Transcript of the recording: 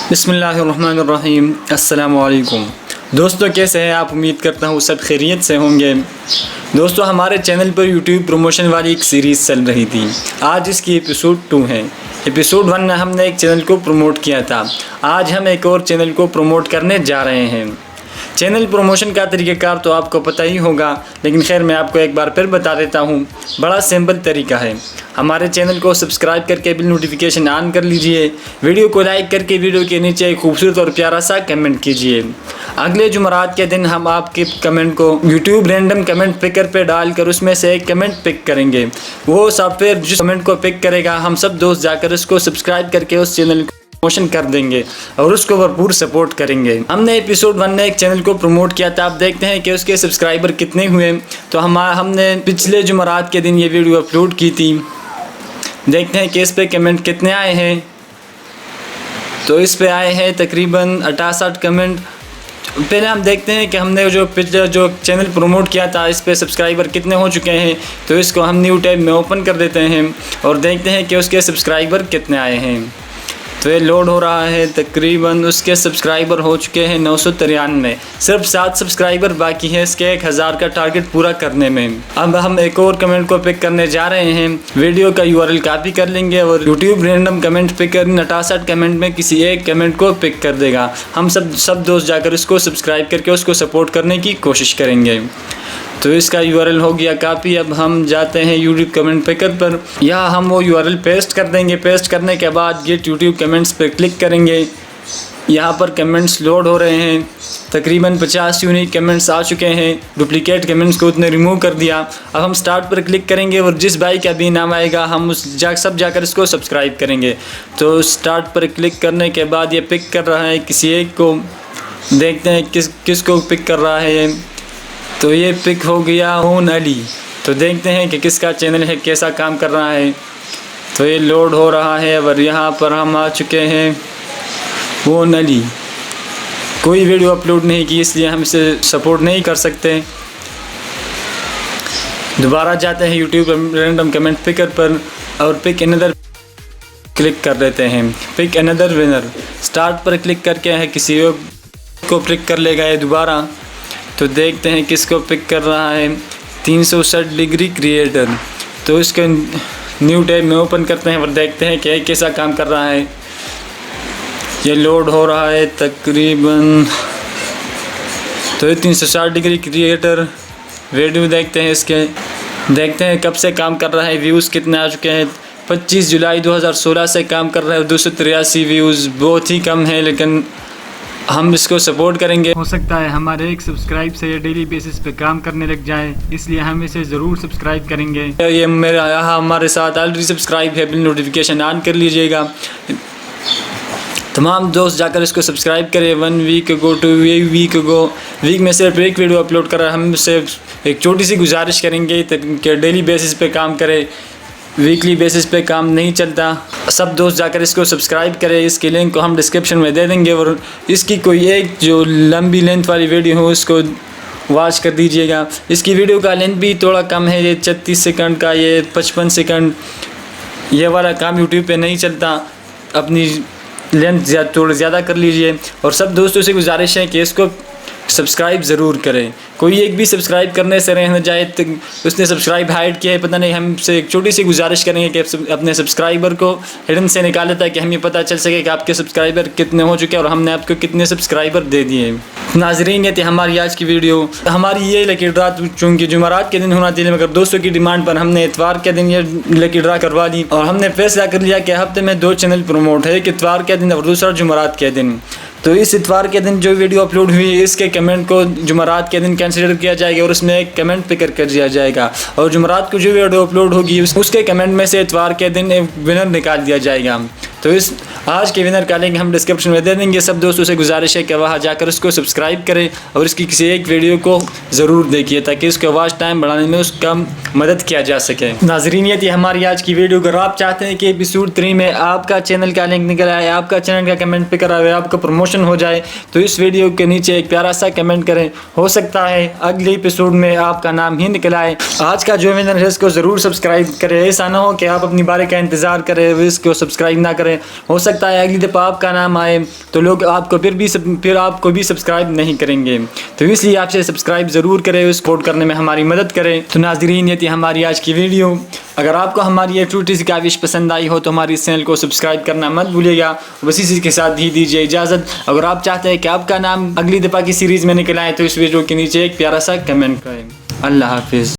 बिस्मिल्लाहिर्रहमानिर्रहीम। अस्सलामु अलैकुम दोस्तों, कैसे हैं आप? उम्मीद करता हूँ सब खैरियत से होंगे। दोस्तों, हमारे चैनल पर यूट्यूब प्रमोशन वाली एक सीरीज़ चल रही थी। आज इसकी एपिसोड 2 है। एपिसोड 1 में हमने एक चैनल को प्रमोट किया था। आज हम एक और चैनल को प्रमोट करने जा रहे हैं। चैनल प्रमोशन का तरीक़ाकार तो आपको पता ही होगा, लेकिन खैर मैं आपको एक बार फिर बता देता हूँ। बड़ा सिंपल तरीका है। हमारे चैनल को सब्सक्राइब करके बिल नोटिफिकेशन ऑन कर लीजिए। वीडियो को लाइक करके वीडियो के नीचे एक खूबसूरत और प्यारा सा कमेंट कीजिए। अगले जुमेरात के दिन हम आपके कमेंट को यूट्यूब रैंडम कमेंट पिकर पे डालकर उसमें से एक कमेंट पिक करेंगे। वो सॉफ्टवेयर जिस कमेंट को पिक करेगा, हम सब दोस्त जाकर उसको सब्सक्राइब करके उस चैनल को प्रमोशन कर देंगे और उसको भरपूर सपोर्ट करेंगे। हमने एपिसोड 1 में एक चैनल को प्रमोट किया था। आप देखते हैं कि उसके सब्सक्राइबर कितने हुए। तो हमने पिछले जुमेरात के दिन ये वीडियो अपलोड की थी। देखते हैं कि इस पे कमेंट कितने आए हैं। तो इस पे आए हैं तकरीबन 68 कमेंट। पहले हम देखते हैं कि हमने जो पिछले जो चैनल प्रमोट किया था, इस पे सब्सक्राइबर कितने हो चुके हैं। तो इसको हम न्यू टैब में ओपन कर देते हैं और देखते हैं कि उसके सब्सक्राइबर कितने आए हैं। तो ये लोड हो रहा है। तकरीबन उसके सब्सक्राइबर हो चुके हैं 993। सिर्फ 7 सब्सक्राइबर बाकी है इसके 1000 का टारगेट पूरा करने में। अब हम एक और कमेंट को पिक करने जा रहे हैं। वीडियो का URL कॉपी कर लेंगे और यूट्यूब रैंडम कमेंट पिक कर 68 कमेंट में किसी एक कमेंट को पिक कर देगा। हम सब दोस्त जाकर उसको सब्सक्राइब करके उसको सपोर्ट करने की कोशिश करेंगे। तो इसका URL हो गया कॉपी। अब हम जाते हैं यूट्यूब कमेंट पिकर पर। यहाँ हम वो URL पेस्ट कर देंगे। पेस्ट करने के बाद गेट यूट्यूब कमेंट्स पर क्लिक करेंगे। यहाँ पर कमेंट्स लोड हो रहे हैं। तकरीबन 50 यूनिक कमेंट्स आ चुके हैं। डुप्लीकेट कमेंट्स को उसने रिमूव कर दिया। अब हम स्टार्ट पर क्लिक करेंगे और जिस भाई का भी नाम आएगा हम सब जाकर इसको सब्सक्राइब करेंगे। तो स्टार्ट पर क्लिक करने के बाद ये पिक कर रहा है किसी एक को। देखते हैं किसको पिक कर रहा है ये। तो ये पिक हो गया होन अली। तो देखते हैं कि किसका चैनल है, कैसा काम कर रहा है। तो ये लोड हो रहा है और यहाँ पर हम आ चुके हैं होन अली। कोई वीडियो अपलोड नहीं की, इसलिए हम इसे सपोर्ट नहीं कर सकते। दोबारा जाते हैं यूट्यूब रैंडम कमेंट पिकर पर और पिक अनदर क्लिक कर देते हैं। Pick another winner. स्टार्ट पर क्लिक करके है किसी को पिक कर लेगा ये दोबारा। तो देखते हैं किसको पिक कर रहा है। 360 डिग्री क्रिएटर। तो इसके न्यू टैब में ओपन करते हैं और देखते हैं कि कैसा काम कर रहा है। ये लोड हो रहा है तकरीबन। तो ये 360 डिग्री क्रिएटर वीडियो देखते हैं इसके। देखते हैं कब से काम कर रहा है, व्यूज़ कितने आ चुके हैं। 25 जुलाई 2016 से काम कर रहा है। 283 व्यूज़ बहुत ही कम है, लेकिन हम इसको सपोर्ट करेंगे। हो सकता है हमारे एक सब्सक्राइब से ये डेली बेसिस पे काम करने लग जाए, इसलिए हम इसे ज़रूर सब्सक्राइब करेंगे। ये मेरा यहाँ हमारे साथ ऑलरेडी सब्सक्राइब है। बिल नोटिफिकेशन ऑन कर लीजिएगा। तमाम दोस्त जाकर इसको सब्सक्राइब करें। 1 week ago 2 week ago week में सिर्फ एक वीडियो अपलोड कर रहा है। हम सिर्फ एक छोटी सी गुजारिश करेंगे कि डेली बेसिस पे काम करें, वीकली बेसिस पे काम नहीं चलता। सब दोस्त जाकर इसको सब्सक्राइब करें। इसकी लिंक को हम डिस्क्रिप्शन में दे देंगे और इसकी कोई एक जो लंबी लेंथ वाली वीडियो हो उसको वॉच कर दीजिएगा। इसकी वीडियो का लेंथ भी थोड़ा कम है, ये 36 सेकंड का, ये 55 सेकंड। ये वाला काम यूट्यूब पे नहीं चलता। अपनी लेंथ थोड़ा ज़्यादा कर लीजिए। और सब दोस्तों से गुजारिश है कि इसको सब्सक्राइब ज़रूर करें। कोई एक भी सब्सक्राइब करने से रह जाए तो उसने सब्सक्राइब हाइड किया है, पता नहीं। हमसे एक छोटी सी गुजारिश करेंगे कि अपने सब्सक्राइबर को हिडन से निकाले ताकि हमें पता चल सके कि आपके सब्सक्राइबर कितने हो चुके हैं और हमने आपको कितने सब्सक्राइबर दे दिए। नाजरीन, ये थी हमारी आज की वीडियो। हमारी ये लकी ड्रा चूँकि जुमेरात के दिन होना चाहिए, मगर दोस्तों की डिमांड पर हमने इतवार के दिन ये लकी ड्रा करवा ली और हमने फैसला कर लिया कि हफ्ते में 2 चैनल प्रमोट है, एक इतवार के दिन और दूसरा जुमेरात के दिन। तो इस इतवार के दिन जो वीडियो अपलोड हुई है, इसके कमेंट को जुमेरात के दिन कंसीडर किया जाएगा और उसमें एक कमेंट पिकर कर दिया जाएगा। और जुमेरात को जो वीडियो अपलोड होगी उसके कमेंट में से इतवार के दिन एक विनर निकाल दिया जाएगा। तो इस आज के विनर का लिंक हम डिस्क्रिप्शन में दे देंगे। सब दोस्तों से गुजारिश है कि वहाँ जाकर उसको सब्सक्राइब करें और इसकी किसी एक वीडियो को ज़रूर देखिए ताकि उसका वॉच टाइम बढ़ाने में उसका मदद किया जा सके। नाजरीन, ये थी हमारी आज की वीडियो। अगर आप चाहते हैं कि एपिसोड 3 में आपका चैनल का लिंक निकल आए, आपका चैनल का कमेंट पिकर आए, आपका प्रमोशन हो जाए, तो इस वीडियो के नीचे एक प्यारा सा कमेंट करें। हो सकता है अगले एपिसोड में आपका नाम ही निकल आए। आज का जो विनर है इसको ज़रूर सब्सक्राइब करें। ऐसा ना हो कि आप अपनी बारी का इंतज़ार करें, इसको सब्सक्राइब ना करें करें। हो सकता है अगली दफ़ा आपका नाम आए तो लोग आपको फिर आपको भी सब्सक्राइब नहीं करेंगे। तो इसलिए आपसे सब्सक्राइब ज़रूर करें, सपोर्ट करने में हमारी मदद करें। तो नाज़रीन, ये थी हमारी आज की वीडियो। अगर आपको हमारी ये छोटी सी काविश पसंद आई हो तो हमारे इस चैनल को सब्सक्राइब करना मत भूलिएगा। बस इसी के साथ ही दीजिए इजाज़त। अगर आप चाहते हैं कि आपका नाम अगली दफ़ा की सीरीज़ में निकल आए तो इस वीडियो के नीचे एक प्यारा सा कमेंट करें। अल्लाह हाफिज़।